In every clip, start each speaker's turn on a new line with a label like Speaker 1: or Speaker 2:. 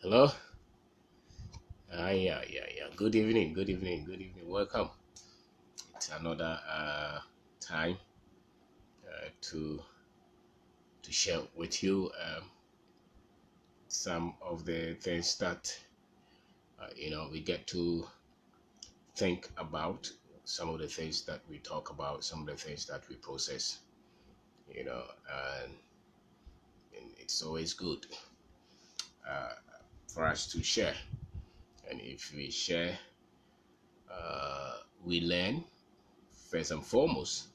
Speaker 1: Hello. Yeah. Good evening. Good evening. Good evening. Welcome. It's another time to share with you some of the things that we get to think about. Some of the things that we talk about. Some of the things that we process. You know, and, and it's always good uh, for us to share. And if we share, we learn first and foremost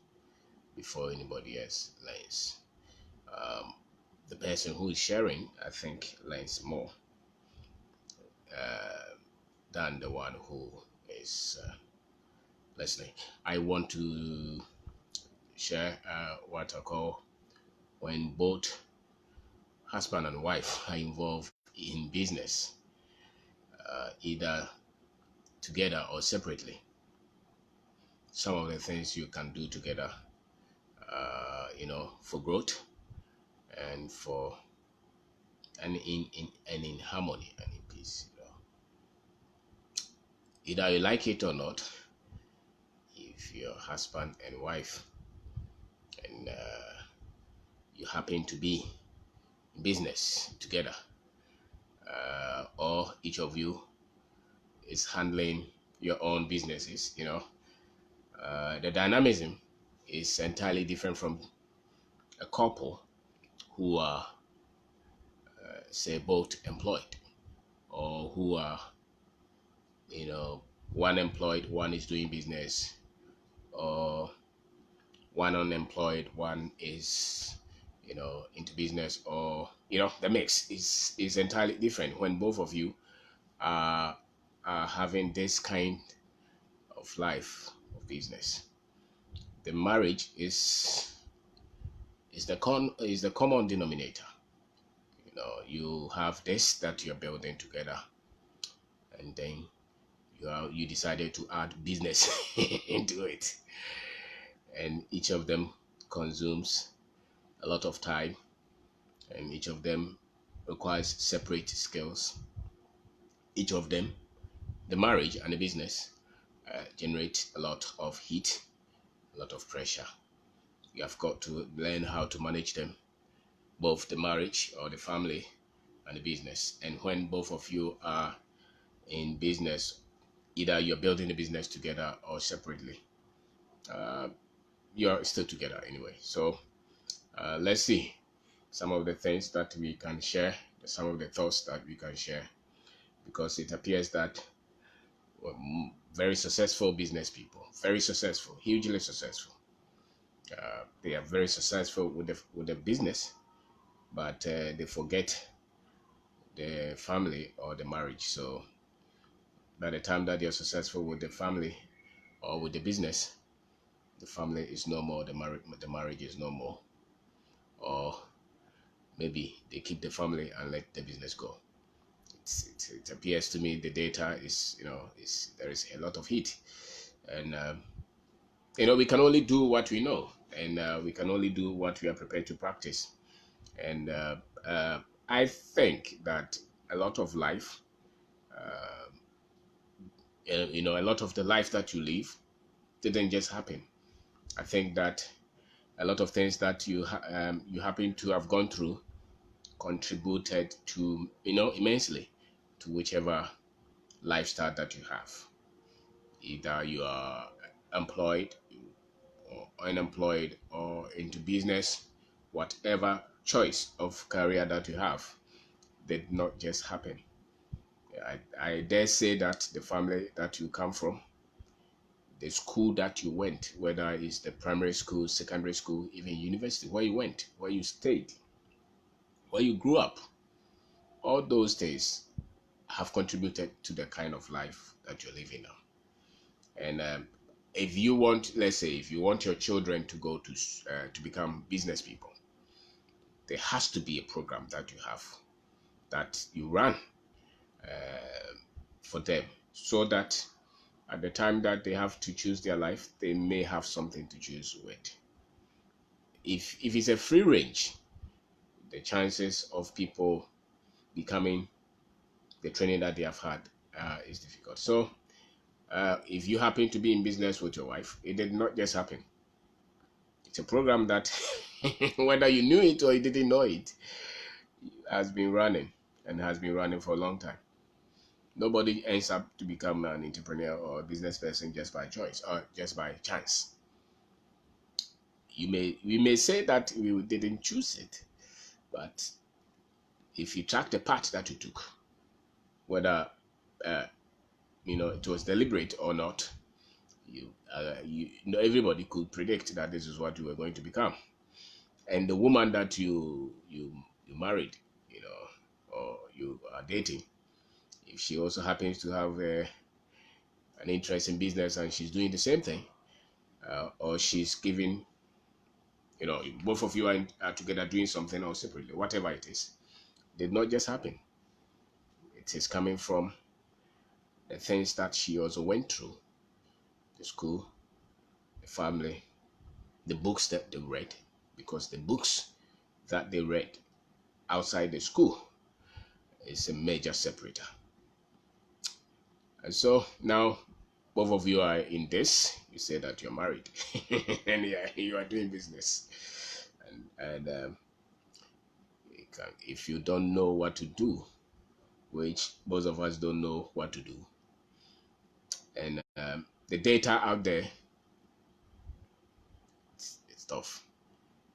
Speaker 1: before anybody else learns. um, the person who is sharing, I think, learns more uh, than the one who is listening. I want to share what I call when both husband and wife are involved in business, either together or separately. Some of the things you can do together, for growth and for and in harmony and in peace. Either you like it or not, if you're husband and wife and you happen to be in business together, or each of you is handling your own businesses, the dynamism is entirely different from a couple who are, say, both employed, or who are, you know, one employed, one is doing business, or one unemployed, one is, into business, or the mix is entirely different when both of you are are having this kind of life of business. The marriage is the common denominator. You have this that you're building together, and then you decided to add business into it, and each of them consumes a lot of time, and each of them requires separate skills. Each of them, the marriage and the business, generate a lot of heat, a lot of pressure. You have got to learn how to manage them, both the marriage or the family and the business. And when both of you are in business, either you're building the business together or separately, uh, you're still together anyway. So let's see some of the things that we can share, some of the thoughts that we can share, because it appears that very successful business people, very successful, hugely successful, they are very successful with the business, but they forget the family or the marriage. So by the time that they're successful with the family or with the business, the family is no more, the marriage is no more, or maybe they keep the family and let the business go. It appears to me the data is, is there is a lot of heat, and we can only do what we know, and we can only do what we are prepared to practice. And uh, I think that a lot of life, uh, a lot of the life that you live didn't just happen. I think that a lot of things that you happen to have gone through contributed to, immensely, to whichever lifestyle that you have. Either you are employed or unemployed or into business, whatever choice of career that you have did not just happen. I dare say that the family that you come from, the school that you went, whether it's the primary school, secondary school, even university, where you went, where you stayed, where you grew up, all those things have contributed to the kind of life that you're living now. And if you want, let's say, if you want your children to go to become business people, there has to be a program that you have, that you run for them, so that at the time that they have to choose their life, they may have something to choose with. If it's a free range, the chances of people becoming the training that they have had is difficult. So if you happen to be in business with your wife, it did not just happen. It's a program that, whether you knew it or you didn't know it, has been running and has been running for a long time. Nobody ends up to become an entrepreneur or a business person just by choice or just by chance. We may say that we didn't choose it, but if you track the path that you took, whether uh, it was deliberate or not, everybody could predict that this is what you were going to become. And the woman that you married, or you are dating, if she also happens to have an interest in business and she's doing the same thing, or she's giving, both of you are together doing something or separately, whatever it is, did not just happen. It is coming from the things that she also went through: the school, the family, the books that they read, because the books that they read outside the school is a major separator. And so now both of you are in this. You say that you're married, and yeah, you are doing business, and if you don't know what to do, which most of us don't know what to do, and the data out there, it's tough.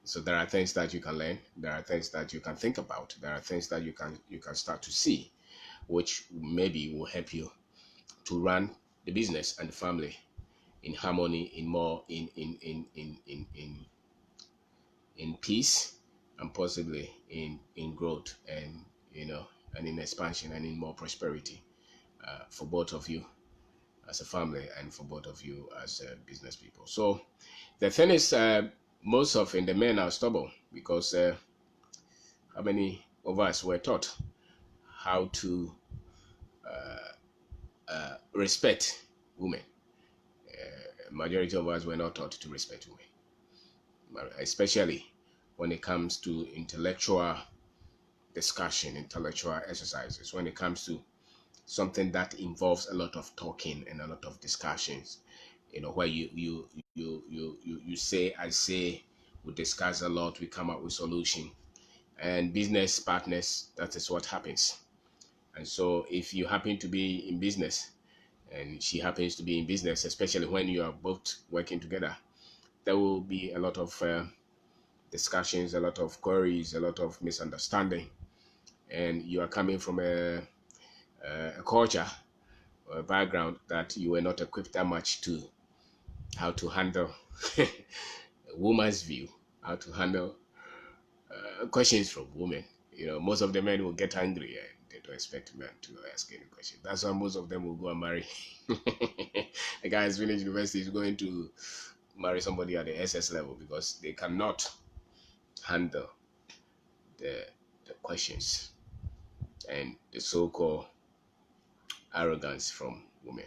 Speaker 1: So there are things that you can learn. There are things that you can think about. There are things that you can start to see, which maybe will help you to run the business and the family in harmony, in peace, and possibly in growth, and and in expansion, and in more prosperity, for both of you as a family and for both of you as business people. So the thing is, most often the men are stubborn because how many of us were taught how to respect women? Majority of us were not taught to respect women, especially when it comes to intellectual discussion, intellectual exercises, when it comes to something that involves a lot of talking and a lot of discussions, where you say, I say, we discuss a lot, we come up with solution. And business partners, that is what happens. And so if you happen to be in business and she happens to be in business, especially when you are both working together, there will be a lot of discussions, a lot of queries, a lot of misunderstanding. And you are coming from a culture or a background that you were not equipped that much to how to handle a woman's view, how to handle questions from women. Most of the men will get angry and they don't expect men to ask any question. That's why most of them will go and marry. The guy has finished university is going to marry somebody at the SS level because they cannot handle the questions and the so-called arrogance from women.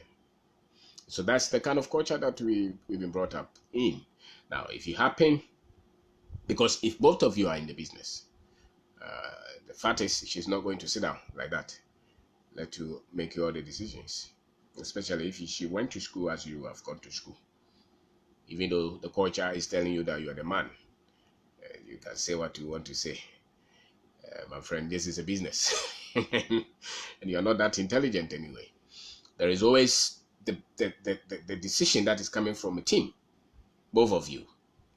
Speaker 1: So that's the kind of culture that we've been brought up in. Now, if you happen, because if both of you are in the business, the fact is she's not going to sit down like that, let you make all the decisions, especially if she went to school as you have gone to school. Even though the culture is telling you that you are the man, you can say what you want to say. My friend, this is a business. And you're not that intelligent anyway. There is always the decision that is coming from a team, both of you.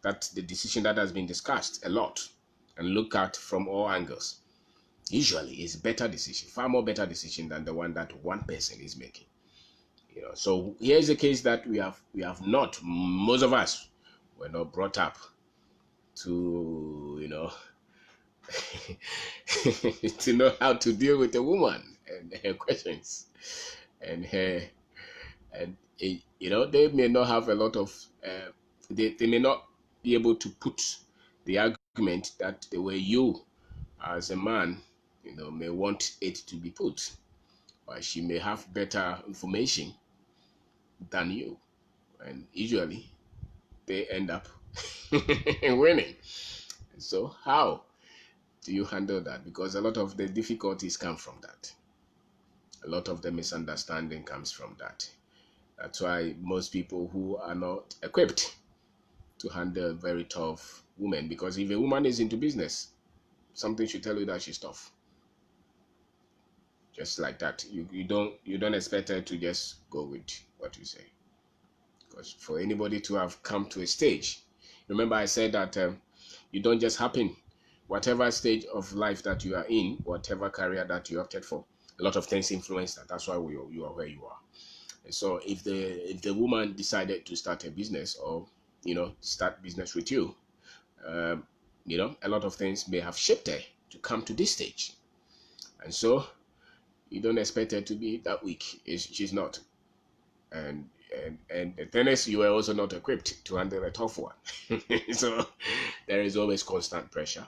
Speaker 1: That's the decision that has been discussed a lot and looked at from all angles. Usually is better decision, far more better decision than the one that one person is making. So here's the case that we have not, most of us were not brought up to to know how to deal with a woman and her questions and her and they may not have a lot of they may not be able to put the argument that the way you as a man may want it to be put, or she may have better information than you, and usually they end up winning. So how do you handle that? Because a lot of the difficulties come from that. A lot of the misunderstanding comes from that. That's why most people who are not equipped to handle very tough women, because if a woman is into business, something should tell you that she's tough. Just like that. You don't expect her to just go with what you say. Because for anybody to have come to a stage, remember I said that you don't just happen. Whatever stage of life that you are in, whatever career that you opted for, a lot of things influence that. That's why you are where you are. And so if the woman decided to start a business, or start business with you, um, a lot of things may have shaped her to come to this stage. And so you don't expect her to be that weak. She's not. And the thing is, you are also not equipped to handle a tough one. So there is always constant pressure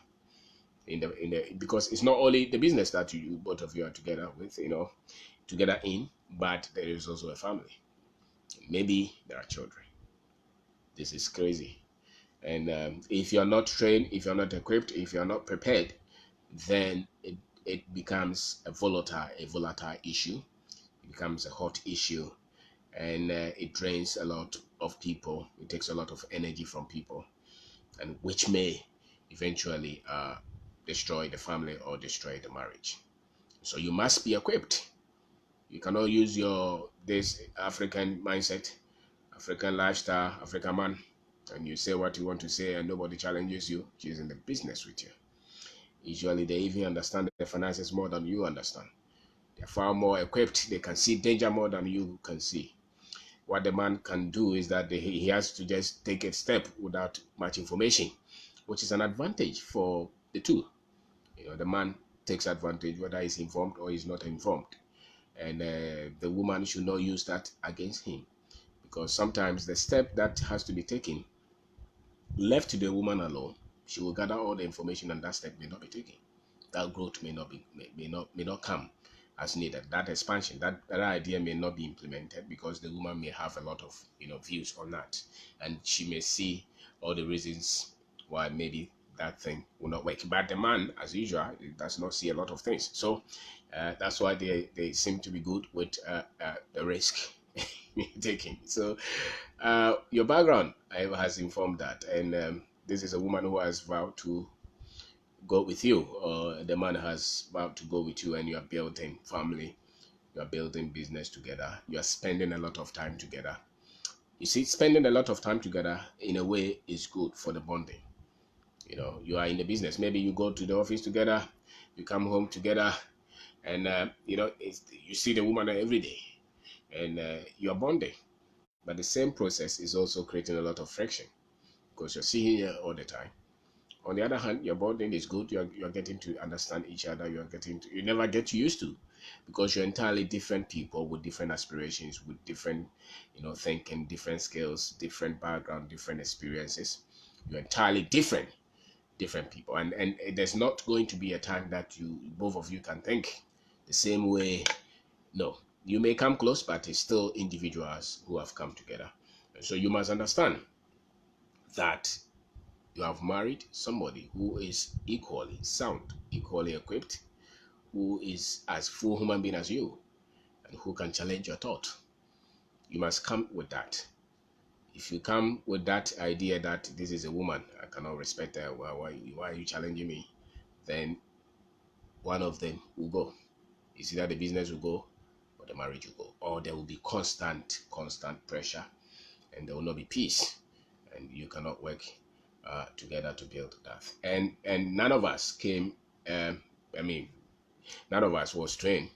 Speaker 1: in the because it's not only the business that you both of you are together with, together in, but there is also a family. Maybe there are children. This is crazy. And if you're not trained, if you're not equipped, if you're not prepared, then it becomes a volatile issue. It becomes a hot issue, and it drains a lot of people. It takes a lot of energy from people, and which may eventually destroy the family or destroy the marriage. So you must be equipped. You cannot use this African mindset, African lifestyle, African man, and you say what you want to say and nobody challenges you. She's in the business with you. Usually they even understand the finances more than you understand. They're far more equipped. They can see danger more than you can see. What the man can do is that he has to just take a step without much information, which is an advantage for the two. The man takes advantage whether he's informed or he's not informed. And the woman should not use that against him, because sometimes the step that has to be taken, left to the woman alone, she will gather all the information and that step may not be taken. That growth may not come as needed. That expansion, that idea may not be implemented because the woman may have a lot of views on that, and she may see all the reasons why maybe that thing will not work. But the man, as usual, does not see a lot of things. So that's why they seem to be good with the risk taking. So your background has informed that, and this is a woman who has vowed to go with you, or the man has vowed to go with you, and you are building family, you are building business together, you are spending a lot of time together. You see, spending a lot of time together in a way is good for the bonding. You are in the business, maybe you go to the office together, you come home together, and you see the woman every day, and you are bonding. But the same process is also creating a lot of friction because you're seeing her all the time. On the other hand, your bonding is good. You're getting to understand each other. You never get used to, because you're entirely different people with different aspirations, with different, thinking, different skills, different background, different experiences. You're entirely different people, and there's not going to be a time that you both of you can think the same way. No, you may come close, but it's still individuals who have come together. And so you must understand that you have married somebody who is equally sound, equally equipped, who is as full human being as you, and who can challenge your thought. You must come with that. If you come with that idea that this is a woman, I cannot respect her, why are you challenging me? Then one of them will go. It's either the business will go or the marriage will go, or there will be constant pressure, and there will not be peace, and you cannot work together to build that. And none of us came. I mean, none of us was trained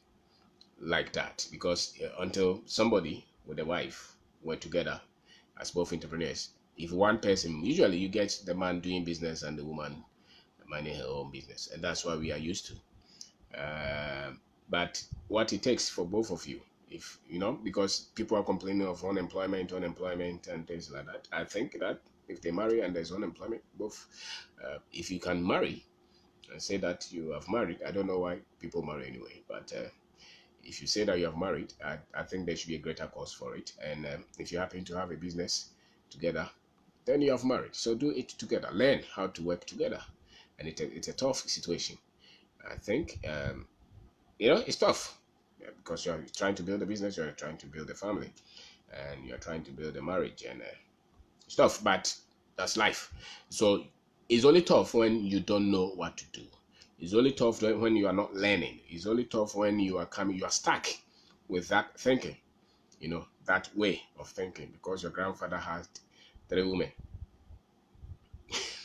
Speaker 1: like that, because until somebody with a wife were together as both entrepreneurs. If one person, usually you get the man doing business and the woman minding her own business, and that's what we are used to. But what it takes for both of you, if because people are complaining of unemployment and things like that. I think that if they marry and there's unemployment, both, if you can marry and say that you have married, I don't know why people marry anyway, but if you say that you have married, I think there should be a greater cause for it. And if you happen to have a business together, then you have married. So do it together. Learn how to work together. And it's a tough situation. I think, it's tough. because you're trying to build a business, you're trying to build a family, and you're trying to build a marriage and stuff. But that's life. So it's only tough when you don't know what to do. It's only tough when you are not learning. It's only tough when you are stuck with that thinking, that way of thinking, because your grandfather had 3 women.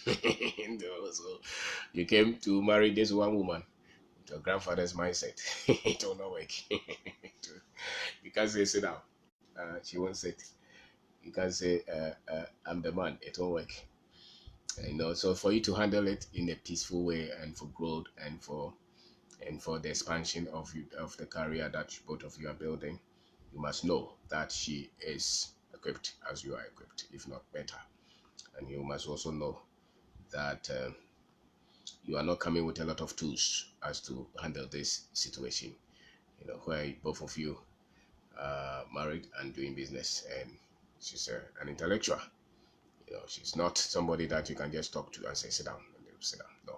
Speaker 1: So you came to marry this one woman with your grandfather's mindset. It will not work. You can't say sit down. She won't sit. You can't say I'm the man. It won't work. So for you to handle it in a peaceful way and for growth and for the expansion of the career that both of you are building, you must know that she is equipped as you are equipped, if not better. And you must also know that you are not coming with a lot of tools as to handle this situation, where both of you are married and doing business, and she's an intellectual. She's not somebody that you can just talk to and say, sit down, and they will sit down. No.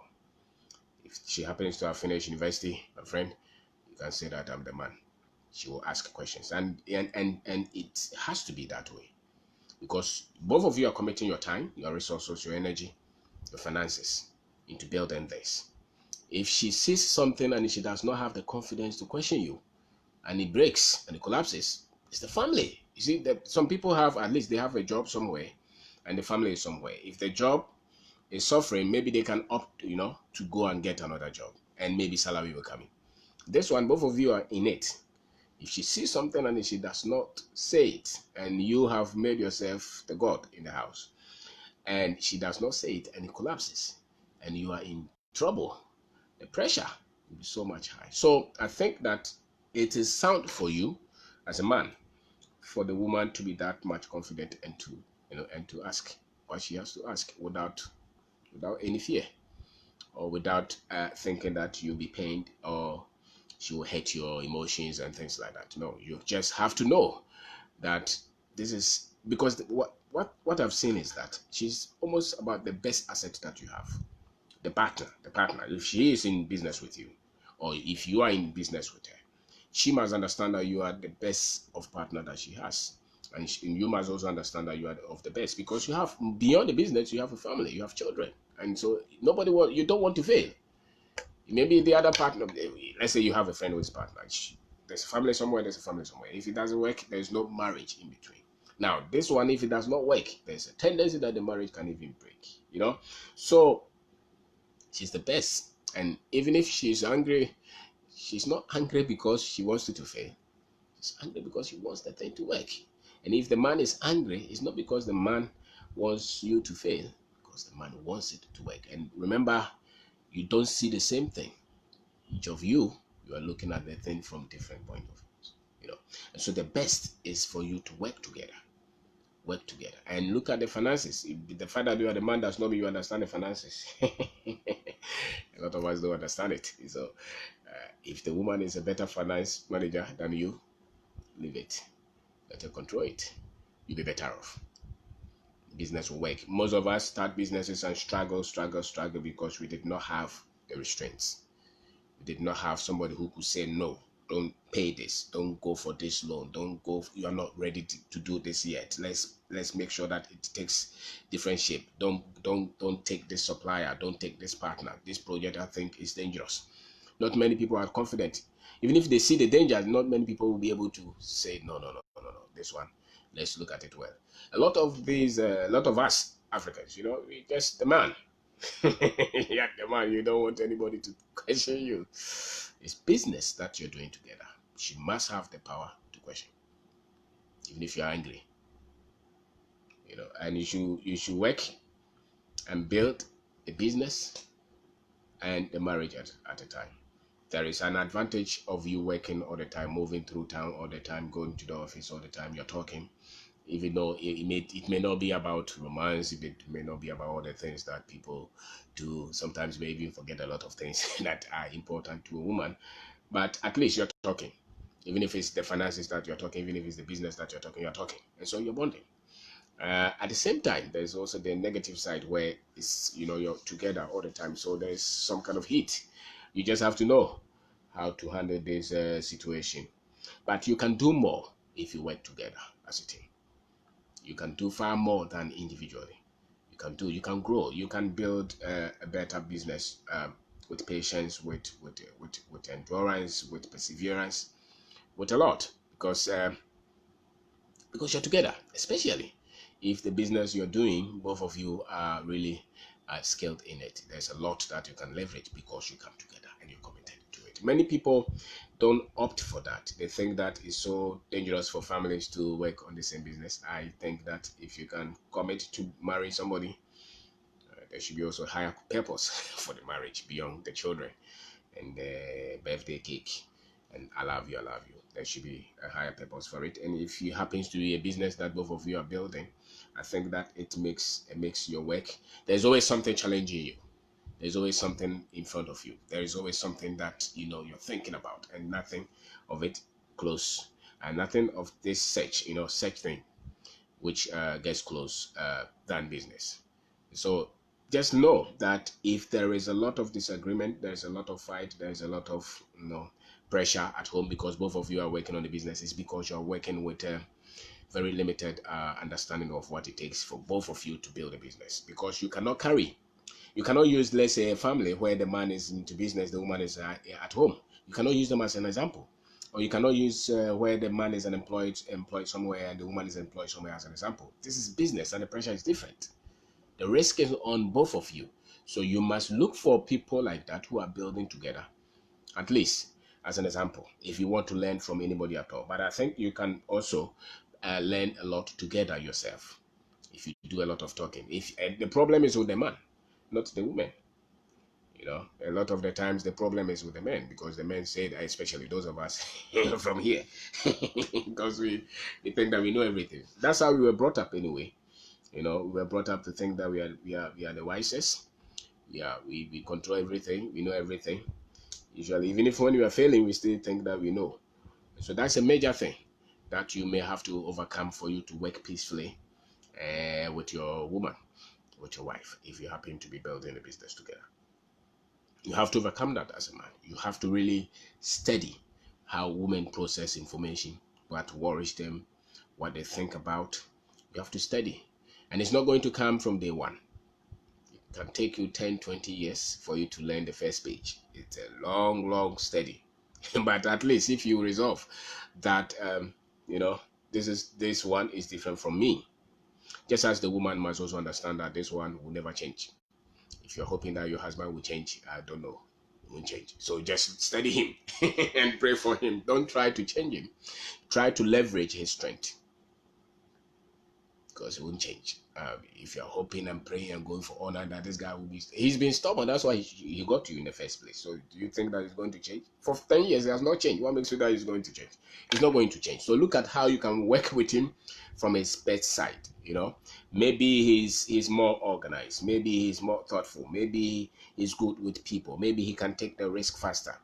Speaker 1: If she happens to have finished university, my friend, you can say that I'm the man. She will ask questions. And it has to be that way. Because both of you are committing your time, your resources, your energy, your finances into building this. If she sees something and she does not have the confidence to question you, and it breaks and it collapses, it's the family. You see, that some people have, at least they have a job somewhere, and the family is somewhere. If the job is suffering, maybe they can opt, to go and get another job, and maybe salary will come in. This one, both of you are in it. If she sees something and she does not say it, and you have made yourself the god in the house, and she does not say it and it collapses, and you are in trouble, the pressure will be so much high. So I think that it is sound for you as a man, for the woman to be that much confident and to ask what she has to ask without any fear, or without thinking that you'll be pained, or she will hurt your emotions and things like that. No, you just have to know that this is because what I've seen is that she's almost about the best asset that you have. The partner. If she is in business with you, or if you are in business with her, she must understand that you are the best of partner that she has. And you must also understand that you are of the best, because you have, beyond the business, you have a family, you have children. And so you don't want to fail. Maybe the other partner, let's say you have a friend who is partner. There's a family somewhere, there's a family somewhere. If it doesn't work, there's no marriage in between. Now, this one, if it does not work, there's a tendency that the marriage can even break. So she's the best. And even if she's angry, she's not angry because she wants you to fail. She's angry because she wants the thing to work. And if the man is angry, it's not because the man wants you to fail, because the man wants it to work. And remember, you don't see the same thing. Each of you are looking at the thing from different point of views. And so the best is for you to work together. And look at the finances. The fact that you are the man does not mean you understand the finances. A lot of us don't understand it. So if the woman is a better finance manager than you, leave it. Let her control it. You'll be better off. Business will work. Most of us start businesses and struggle because we did not have the restraints. We did not have somebody who could say, no, don't pay this, don't go for this loan, you are not ready to do this yet. Let's make sure that it takes different shape. Don't take this supplier, don't take this partner. This project, I think, is dangerous. Not many people are confident. Even if they see the danger, not many people will be able to say, no, this one, let's look at it well. A lot of us Africans, we just the man. Yeah, the man, you don't want anybody to question you. It's business that you're doing together. She must have the power to question, even if you're angry. And you should work and build a business and a marriage at a time. There is an advantage of you working all the time, moving through town all the time, going to the office all the time, you're talking. Even though it may not be about romance, it may not be about all the things that people do. Sometimes we even forget a lot of things that are important to a woman. But at least you're talking. Even if it's the finances that you're talking, even if it's the business that you're talking. And so you're bonding. At the same time, there's also the negative side where it's, you're together all the time. So there's some kind of heat. You just have to know how to handle this situation. But you can do more if you work together as a team. You can do far more than individually. You can grow, you can build a better business with patience, with endurance, with perseverance, with a lot, because you're together, especially if the business you're doing, both of you are really skilled in it. There's a lot that you can leverage because you come together and you're committed to it. Many people don't opt for that. They think that it's so dangerous for families to work on the same business. I think that if you can commit to marry somebody, there should be also higher purpose for the marriage beyond the children and the birthday cake and I love you. There should be a higher purpose for it. And if it happens to be a business that both of you are building, I think that it makes your work. There's always something challenging you. There's always something in front of you. There is always something that you're thinking about, and nothing of it close, and nothing of this such thing which gets close than business. So just know that if there is a lot of disagreement, there's a lot of fight, there's a lot of pressure at home because both of you are working on the business, it's because you're working with a very limited understanding of what it takes for both of you to build a business. Because you cannot use, let's say, a family where the man is into business, the woman is at home. You cannot use them as an example. Or you cannot use where the man is employed somewhere and the woman is employed somewhere as an example. This is business and the pressure is different. The risk is on both of you. So you must look for people like that who are building together, at least as an example, if you want to learn from anybody at all. But I think you can also learn a lot together yourself if you do a lot of talking. If the problem is with the man, not the woman. A lot of the times the problem is with the men because the men say that, especially those of us from here, because we think that we know everything. That's how we were brought up anyway. We were brought up to think that we are the wisest. Yeah, we control everything, we know everything. Usually, even if when we are failing, we still think that we know. So that's a major thing that you may have to overcome for you to work peacefully with your woman, with your wife, if you happen to be building a business together. You have to overcome that as a man. You have to really study how women process information, what worries them, what they think about. You have to study. And it's not going to come from day one. It can take you 10, 20 years for you to learn the first page. It's a long, long study. But at least if you resolve that, this one is different from me. Just as the woman must also understand that this one will never change. If you're hoping that your husband will change, I don't know. He won't change. So just study him and pray for him. Don't try to change him. Try to leverage his strength because he won't change. If you're hoping and praying and going for honor that this guy will be, he's been stubborn. That's why he got to you in the first place. So do you think that he's going to change? For 10 years, he has not changed. What makes you that he's going to change? He's not going to change. So look at how you can work with him from his bedside. Maybe he's more organized. Maybe he's more thoughtful. Maybe he's good with people. Maybe he can take the risk faster.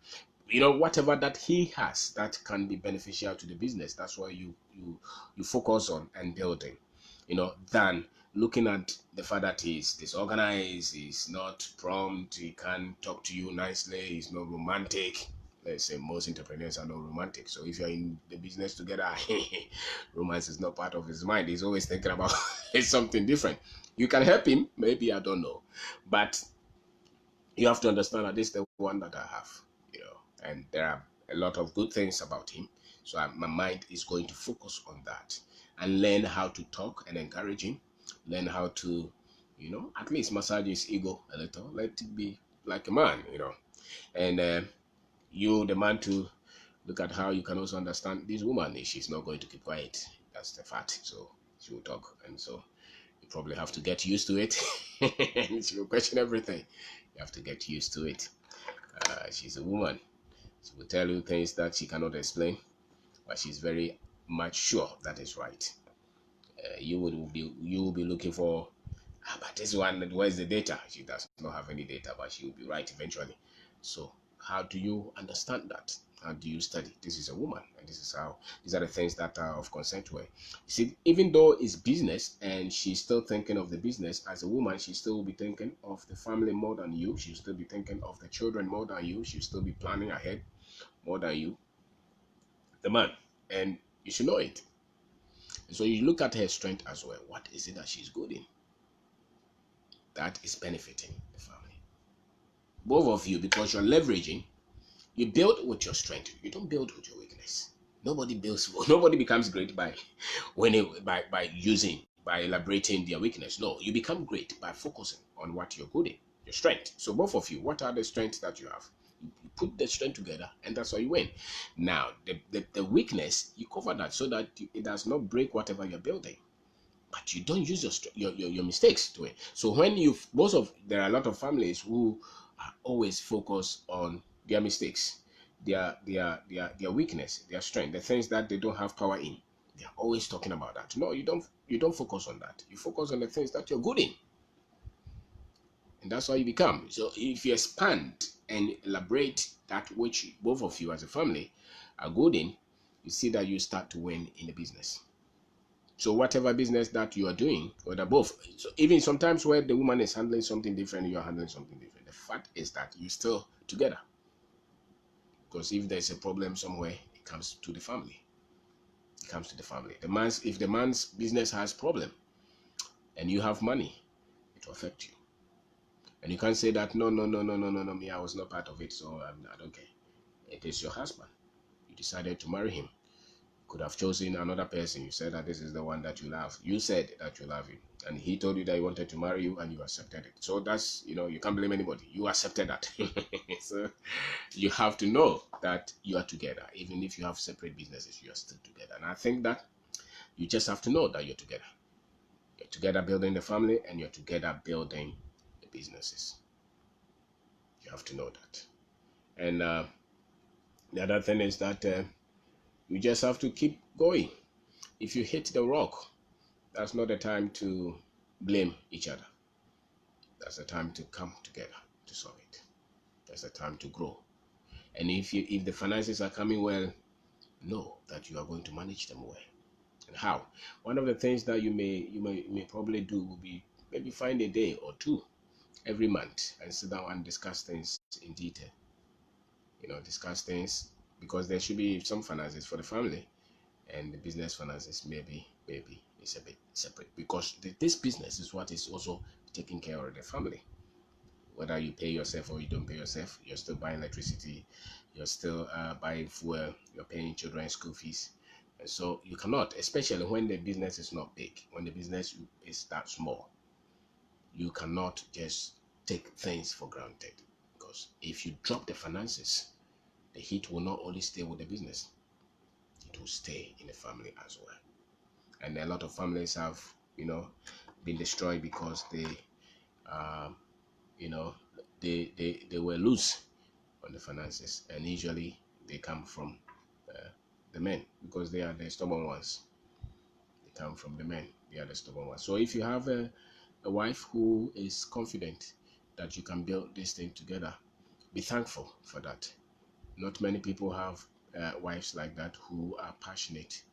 Speaker 1: Whatever that he has that can be beneficial to the business. That's why you focus on and building. Than looking at the fact that he's disorganized, he's not prompt, he can't talk to you nicely, he's not romantic. Let's say most entrepreneurs are not romantic. So if you're in the business together, romance is not part of his mind. He's always thinking about something different. You can help him, maybe, I don't know. But you have to understand that this is the one that I have, and there are a lot of good things about him. So my mind is going to focus on that and learn how to talk and encourage him, learn how to, at least massage his ego a little, let it be like a man, and you, the man, to look at how you can also understand this woman. She's not going to keep quiet. That's the fact. So she will talk, and so you probably have to get used to it. And she will question everything. You have to get used to it. She's a woman. She will tell you things that she cannot explain, but she's very much sure that is right. You will be looking for, but this one, where's the data? She does not have any data, but she will be right eventually. So how do you understand that? How do you study? This is a woman, and these are the things that are of concern to her. You see, even though it's business and she's still thinking of the business, as a woman, she still will be thinking of the family more than you. She'll still be thinking of the children more than you. She'll still be planning ahead. more than you, the man, and you should know it. So you look at her strength as well. What is it that she's good in that is benefiting the family? Both of you, because you're leveraging, you build with your strength. You don't build with your weakness. Nobody builds. Nobody becomes great by by elaborating their weakness. No, you become great by focusing on what you're good in, your strength. So both of you, what are the strengths that you have? You put the strength together, and that's how you win. Now, the weakness, you cover that so that it does not break whatever you're building. But you don't use your mistakes to it. So when you there are a lot of families who are always focused on their mistakes, their weakness, their strength, the things that they don't have power in. They're always talking about that. No, you don't focus on that. You focus on the things that you're good in. And that's how you become. So if you expand and elaborate that which both of you as a family are good in, you see that you start to win in the business. So whatever business that you are doing, whether both, so even sometimes where the woman is handling something different, you are handling something different. The fact is that you're still together. Because if there's a problem somewhere, it comes to the family. It comes to the family. If the man's business has problem and you have money, it will affect you. And you can't say that no, me, I was not part of it, so I don't care. It is your husband. You decided to marry him. Could have chosen another person. You said that this is the one that you love. You said that you love him, and he told you that he wanted to marry you, and you accepted it. So that's, you can't blame anybody. You accepted that. So you have to know that you are together. Even if you have separate businesses, you are still together. And I think that you just have to know that you're together. You're together building the family, and you're together building the businesses. You have to know that. And the other thing is that you just have to keep going. If you hit the rock, that's not the time to blame each other. That's the time to come together to solve it. That's the time to grow. And if the finances are coming well, know that you are going to manage them well. And how? One of the things that you may probably do will be maybe find a day or two every month and sit down and discuss things in detail. Discuss things, because there should be some finances for the family, and the business finances maybe is a bit separate, because this business is what is also taking care of the family. Whether you pay yourself or you don't pay yourself, you're still buying electricity, you're still buying fuel, you're paying children's school fees. And so you cannot, especially when the business is not big, when the business is that small, you cannot just take things for granted, because if you drop the finances, the heat will not only stay with the business, it will stay in the family as well. And a lot of families have, been destroyed because they were loose on the finances, and usually they come from the men, because they are the stubborn ones. They come from the men. They are the stubborn ones. So if you have a wife who is confident that you can build this thing together, be thankful for that. Not many people have wives like that who are passionate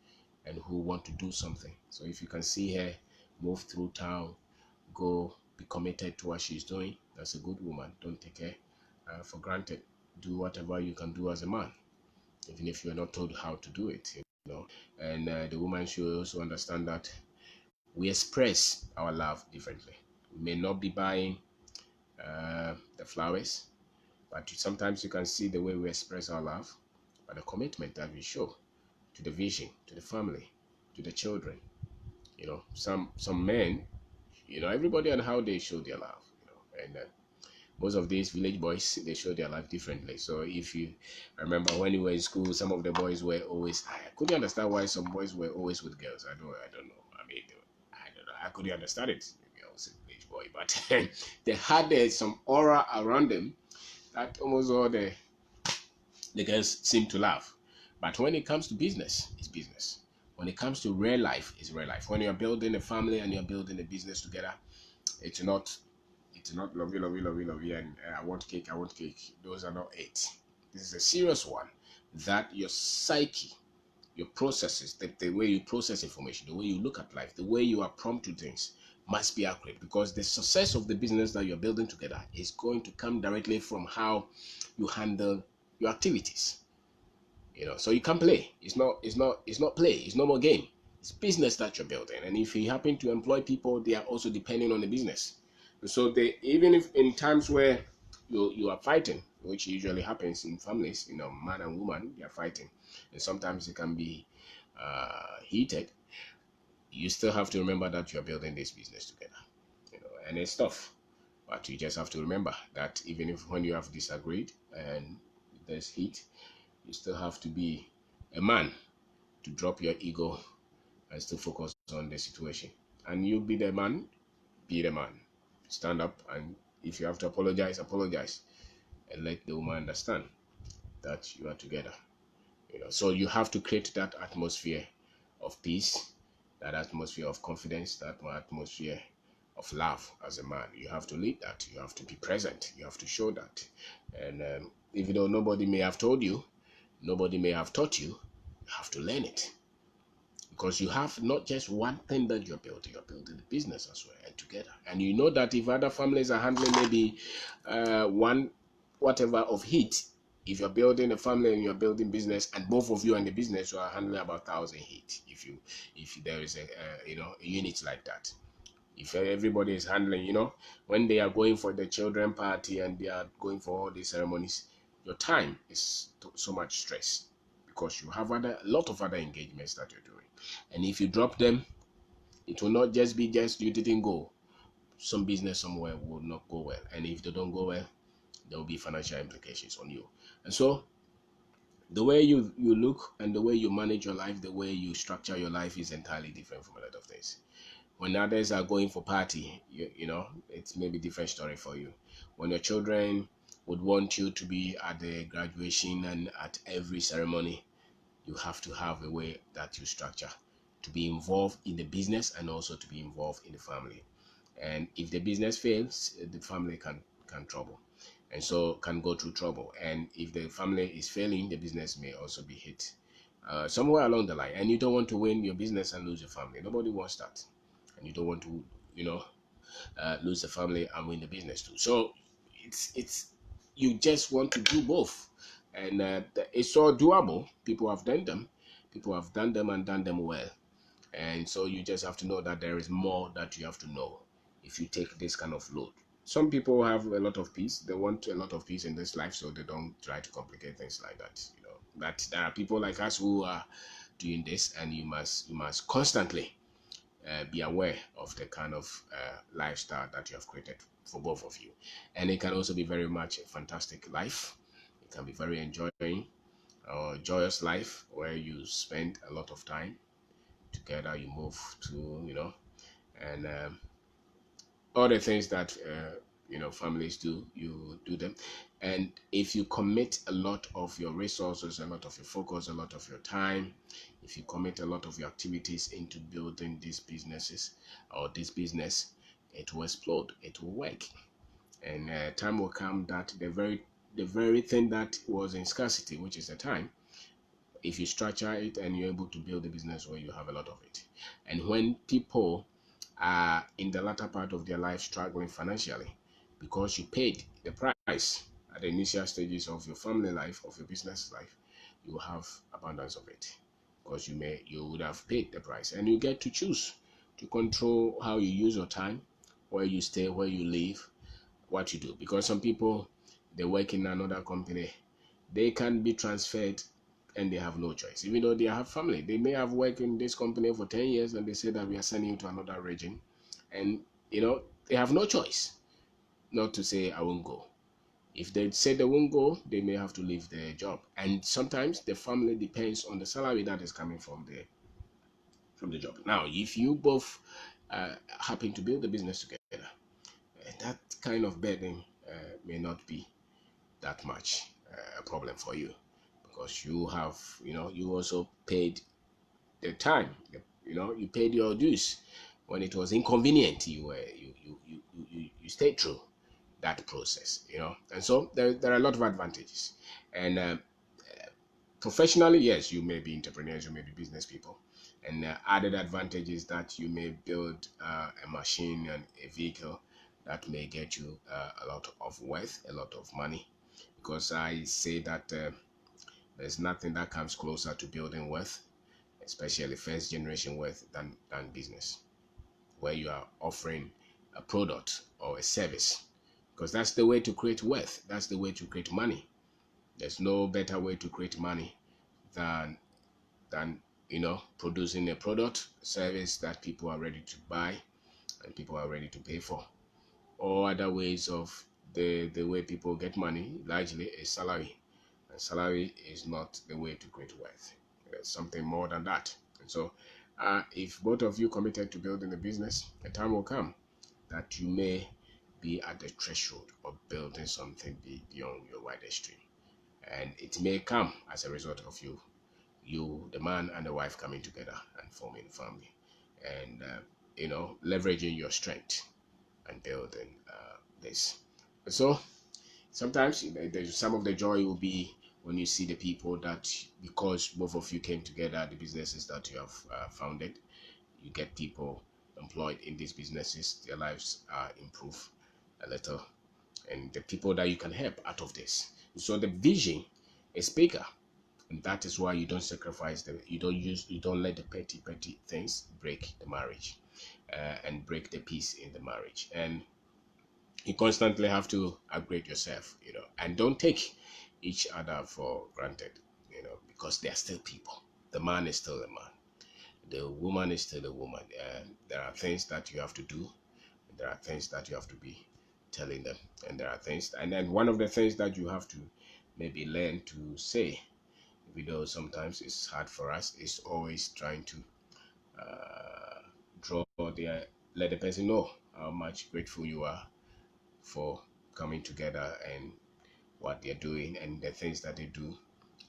Speaker 1: and who want to do something. So if you can see her move through town, go be committed to what she's doing, that's a good woman. Don't take her for granted. Do whatever you can do as a man, even if you're not told how to do it. And the woman should also understand that we express our love differently. We may not be buying the flowers, but sometimes you can see the way we express our love by the commitment that we show to the vision, to the family, to the children. Some men, everybody and how they show their love. And most of these village boys, they show their life differently. So if you remember when you were in school, some of the boys were always, I couldn't understand why some boys were always with girls. I don't know. I don't know. I couldn't understand it. Maybe I was a village boy, but they had some aura around them that almost all the girls seem to love. But when it comes to business, it's business. When it comes to real life, it's real life. When you're building a family and you're building a business together, it's not lovey, and I want cake. Those are not it. This is a serious one, that your psyche, your processes, the way you process information, the way you look at life, the way you are prompt to things must be accurate, because the success of the business that you're building together is going to come directly from how you handle your activities. So you can play. It's not play. It's no more game. It's business that you're building. And if you happen to employ people, they are also depending on the business. So they, even if in times where you are fighting, which usually happens in families, man and woman, they are fighting, and sometimes it can be heated. You still have to remember that you're building this business together. And it's tough, but you just have to remember that even if when you have disagreed and there's heat, you still have to be a man to drop your ego and still focus on the situation. And you be the man, be the man. Stand up, and if you have to apologize, apologize, and let the woman understand that you are together. So you have to create that atmosphere of peace, that atmosphere of confidence, that atmosphere of love as a man. You have to lead that. You have to be present. You have to show that. And even though nobody may have told you, nobody may have taught you, you have to learn it. Because you have not just one thing that you're building the business as well, and together. And you know that if other families are handling maybe one whatever of heat, if you're building a family and you're building business, and both of you and the business, you are handling about 1,000 heat. If there is a unit like that, if everybody is handling, when they are going for the children party and they are going for all these ceremonies, your time is so much stress, because you have a lot of other engagements that you're doing. And if you drop them, it will not just be just you didn't go. Some business somewhere will not go well. And if they don't go well, there will be financial implications on you. And so the way you look and the way you manage your life, the way you structure your life is entirely different from a lot of things. When others are going for party, it's maybe different story for you. When your children would want you to be at the graduation and at every ceremony, you have to have a way that you structure to be involved in the business and also to be involved in the family. And if the business fails, the family can trouble, and so can go through trouble. And if the family is failing, the business may also be hit somewhere along the line. And you don't want to win your business and lose your family. Nobody wants that. And you don't want to, lose the family and win the business too. So it's you just want to do both, and it's all doable. People have done them. People have done them and done them well. And so you just have to know that there is more that you have to know if you take this kind of load. Some people have a lot of peace. They want a lot of peace in this life, so they don't try to complicate things like that. That there are people like us who are doing this, and you must constantly be aware of the kind of lifestyle that you have created for both of you. And it can also be very much a fantastic life. It can be very enjoying or joyous life where you spend a lot of time together. You move to, and all the things that families do, you do them. And if you commit a lot of your resources, a lot of your focus, a lot of your time, if you commit a lot of your activities into building these businesses or this business, it will explode, it will work. And time will come that the very thing that was in scarcity, which is the time, if you structure it and you're able to build a business where you have a lot of it. And when people are in the latter part of their life struggling financially, because you paid the price at the initial stages of your family life, of your business life, you have abundance of it, because you would have paid the price, and you get to choose to control how you use your time, where you stay, where you live, what you do. Because some people, they work in another company, they can be transferred and they have no choice. Even though they have family, they may have worked in this company for 10 years and they say that we are sending you to another region, and they have no choice not to say I won't go. If they say they won't go, they may have to leave their job. And sometimes the family depends on the salary that is coming from the job. Now, if you both happen to build a business together, that kind of burden may not be that much a problem for you, because you have, you also paid the time, you paid your dues. When it was inconvenient, you stayed through that process, and so there are a lot of advantages. And professionally, yes, you may be entrepreneurs, you may be business people, and added advantage is that you may build a machine and a vehicle that may get you a lot of wealth, a lot of money. Because I say that There's nothing that comes closer to building wealth, especially first generation wealth, than business, where you are offering a product or a service. Because that's the way to create wealth. That's the way to create money. There's no better way to create money than producing a product, a service that people are ready to buy and people are ready to pay for. Or other ways of the way people get money largely is salary. And salary is not the way to create wealth. There's something more than that. And so if both of you committed to building a business, a time will come that you may be at the threshold of building something beyond your wildest dream. And it may come as a result of you, the man and the wife, coming together and forming a family, and leveraging your strength and building this. So sometimes some of the joy will be when you see the people that, because both of you came together, the businesses that you have founded, you get people employed in these businesses, their lives are improved a little, and the people that you can help out of this. So the vision is bigger, and that is why you don't sacrifice you don't let the petty things break the marriage, and break the peace in the marriage. And you constantly have to upgrade yourself, and don't take each other for granted, because they are still people. The man is still the man, the woman is still the woman. There are things that you have to do, there are things that you have to be telling them, and there are things, and then one of the things that you have to maybe learn to say, even though sometimes it's hard for us, is always trying to uh, draw their let the person know how much grateful you are for coming together and what they're doing and the things that they do,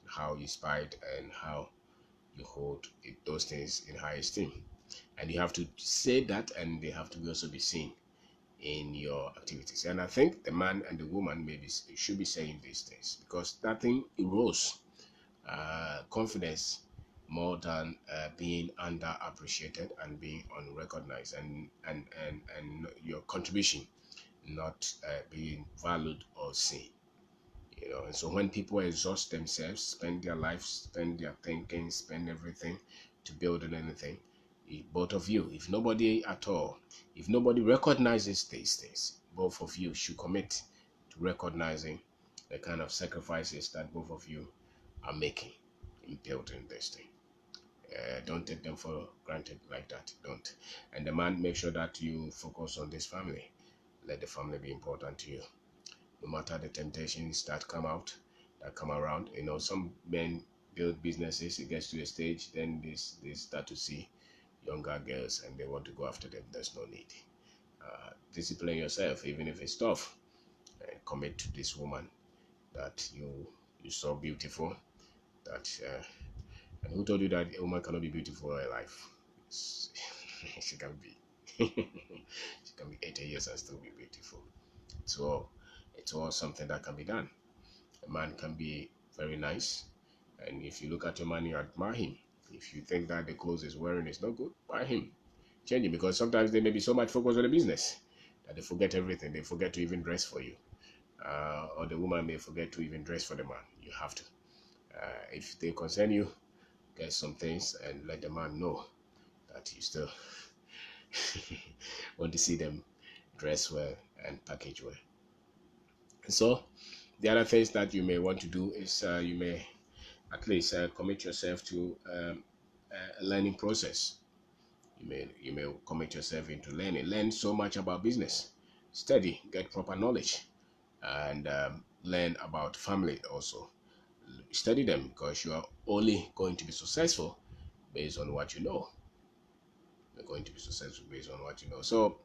Speaker 1: how inspired and how you hold those things in high esteem. And you have to say that, and they have to also be seen in your activities. And I think the man and the woman maybe should be saying these things, because that thing erodes confidence more than being underappreciated and being unrecognized, and your contribution not being valued or seen. And so when people exhaust themselves, spend their lives, spend their thinking, spend everything to build on anything, both of you, if nobody recognizes these things, both of you should commit to recognizing the kind of sacrifices that both of you are making in building this thing. Don't take them for granted like that. Don't. And the man, make sure that you focus on this family. Let the family be important to you, no matter the temptations that come around. Some men build businesses, it gets to a stage, then they start to see younger girls and they want to go after them. There's no need. Discipline yourself, even if it's tough. Commit to this woman that you saw beautiful. That and who told you that a woman cannot be beautiful all her life? She can be. She can be 80 years and still be beautiful. It's all something that can be done. A man can be very nice, and if you look at a man, you admire him. If you think that the clothes he's wearing is not good, buy him. Change him, because sometimes they may be so much focused on the business that they forget everything. They forget to even dress for you. Or the woman may forget to even dress for the man. You have to. If they concern you, get some things and let the man know that you still want to see them dress well and package well. So the other things that you may want to do is you may at least commit yourself to a learning process. You may commit yourself into learn so much about business, study, get proper knowledge, and learn about family also. Study them, because you are only going to be successful based on what you know. You're going to be successful based on what you know. So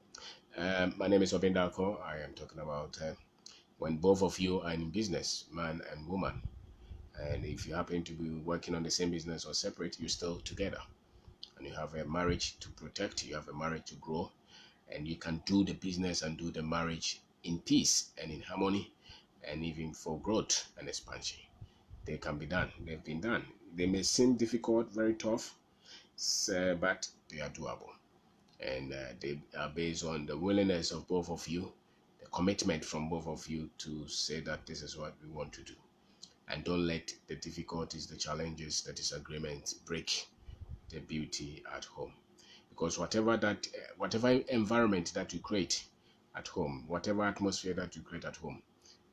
Speaker 1: my name is Kwabena. I am talking about when both of you are in business, man and woman, and if you happen to be working on the same business or separate, you're still together, and you have a marriage to protect, you have a marriage to grow, and you can do the business and do the marriage in peace and in harmony, and even for growth and expansion. They can be done. They've been done. They may seem difficult, very tough, but they are doable, and they are based on the willingness of both of you, the commitment from both of you to say that this is what we want to do. and don't let the difficulties, the challenges, the disagreements break the beauty at home. Because whatever environment that you create at home, whatever atmosphere that you create at home,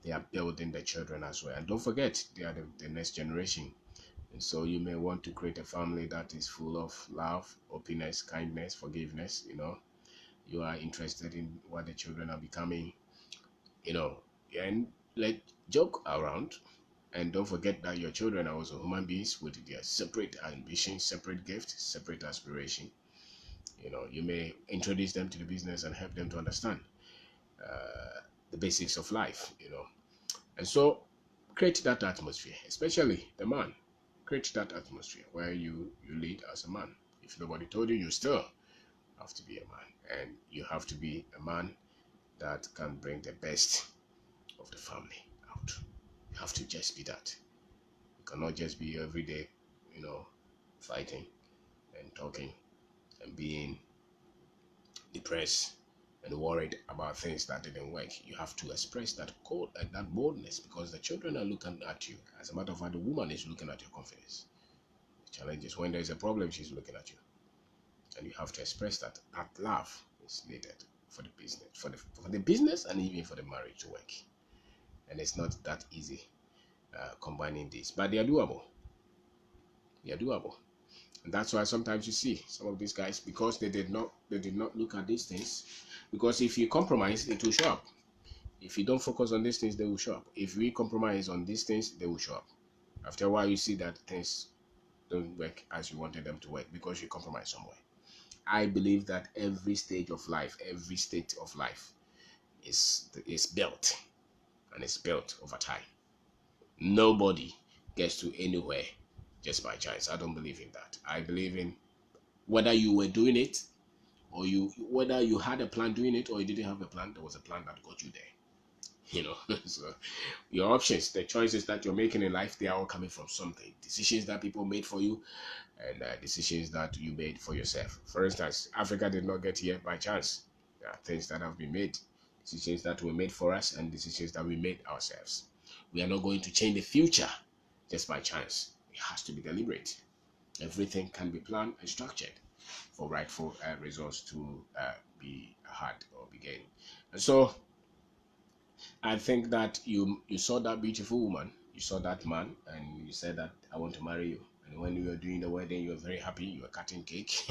Speaker 1: they are building the children as well. And don't forget, they are the next generation. And so you may want to create a family that is full of love, openness, kindness, forgiveness. You are interested in what the children are becoming, you know, and let joke around. And don't forget that your children are also human beings with their separate ambitions, separate gifts, separate aspiration. You may introduce them to the business and help them to understand the basics of life. And so create that atmosphere, especially the man. Create that atmosphere where you lead as a man. If nobody told you, you still have to be a man, and you have to be a man that can bring the best of the family out. You have to just be that. You cannot just be every day, fighting and talking and being depressed and worried about things that didn't work. You have to express that cold and that boldness, because the children are looking at you. As a matter of fact, the woman is looking at your confidence. The challenge is when there's a problem, she's looking at you. And you have to express that love is needed for the business, for the business, and even for the marriage to work. And it's not that easy combining these, but they are doable. They are doable. And that's why sometimes you see some of these guys, because they did not look at these things. Because if you compromise, it will show up. If you don't focus on these things, they will show up. If we compromise on these things, they will show up. After a while, you see that things don't work as you wanted them to work because you compromise somewhere. I believe that every stage of life, every state of life is built, and it's built over time. Nobody gets to anywhere just by chance. I don't believe in that. I believe in whether you were doing it, or whether you had a plan doing it or you didn't have a plan, there was a plan that got you there. So your options, the choices that you're making in life, they are all coming from something. Decisions that people made for you, and decisions that you made for yourself. For instance, Africa did not get here by chance. There are things that have been made, decisions that were made for us, and decisions that we made ourselves. We are not going to change the future just by chance. It has to be deliberate. Everything can be planned and structured for rightful results to be had or be gained. And so I think that you saw that beautiful woman, you saw that man, and you said that I want to marry you. And when you were doing the wedding, you were very happy. You were cutting cake.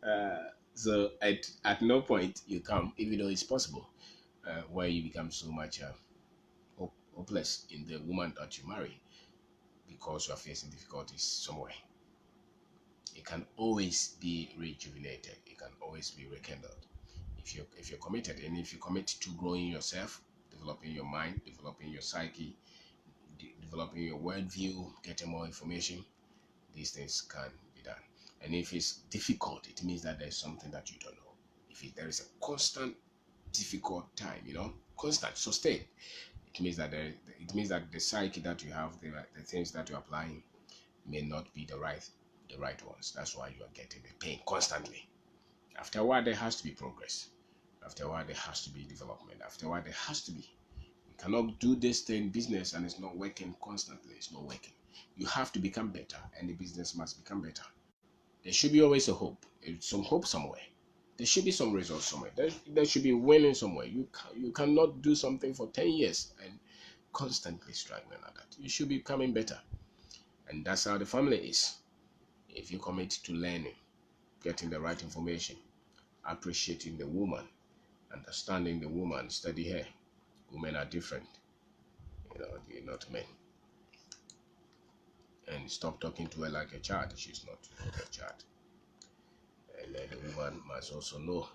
Speaker 1: uh, so at no point you come, even though it's possible, where you become so much hopeless in the woman that you marry because you are facing difficulties somewhere. It can always be rejuvenated. It can always be rekindled if you're committed, and if you commit to growing yourself, developing your mind, developing your psyche, developing your worldview, getting more information. These things can be done. And if it's difficult, it means that there's something that you don't know. If there is a constant difficult time, constant, sustained, it means that the psyche that you have, the things that you're applying, may not be the right ones. That's why you are getting the pain constantly. After a while, there has to be progress. After a while, there has to be development. After a while, there has to be. You cannot do this thing business and it's not working constantly. It's not working. You have to become better, and the business must become better. There should be always a hope. Some hope somewhere. There should be some results somewhere. There should be winning somewhere. You cannot do something for 10 years and constantly struggling at that. You should be becoming better. And that's how the family is. If you commit to learning, getting the right information, appreciating the woman, understanding the woman, study her. Women are different. They're not men. And stop talking to her like a child. She's not a child. And the woman must also know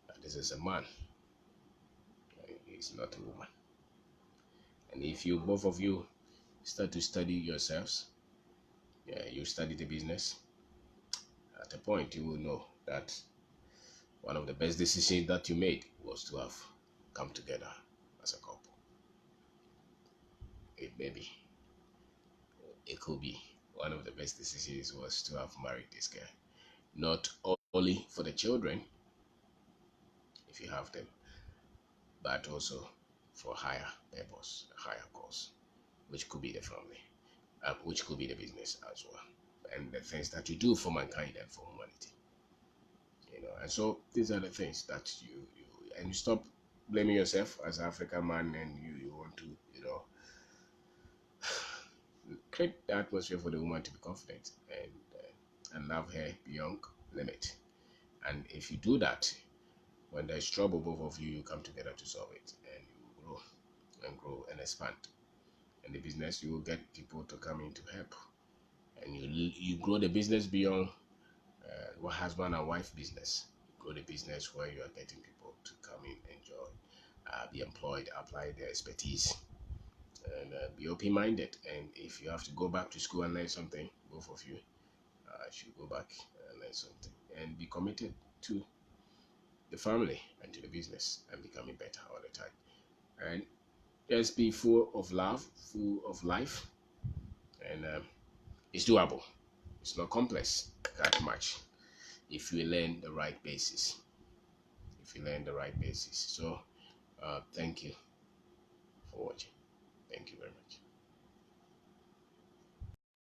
Speaker 1: that this is a man. He's not a woman. And if both of you start to study yourselves, you study the business, at a point you will know that one of the best decisions that you made was to have come together as a couple. It could be one of the best decisions was to have married this guy. Not only for the children, if you have them, but also for higher purpose, a higher cause, which could be the family, which could be the business as well, and the things that you do for mankind and for humanity. And so these are the things that you stop blaming yourself as an African man, and you want to create the atmosphere for the woman to be confident and love her beyond limit. And if you do that, when there's trouble, both of you come together to solve it, and you grow and expand. In the business, you will get people to come in to help, and you grow the business beyond husband and wife business. You grow the business where you are getting people to come in, enjoy, be employed, apply their expertise, and be open-minded. And if you have to go back to school and learn something, both of you should go back and learn something, and be committed to the family and to the business, and becoming better all the time. And just be full of love, full of life, and it's doable. It's not complex that much if you learn the right basis. So thank you for watching. Thank you very much.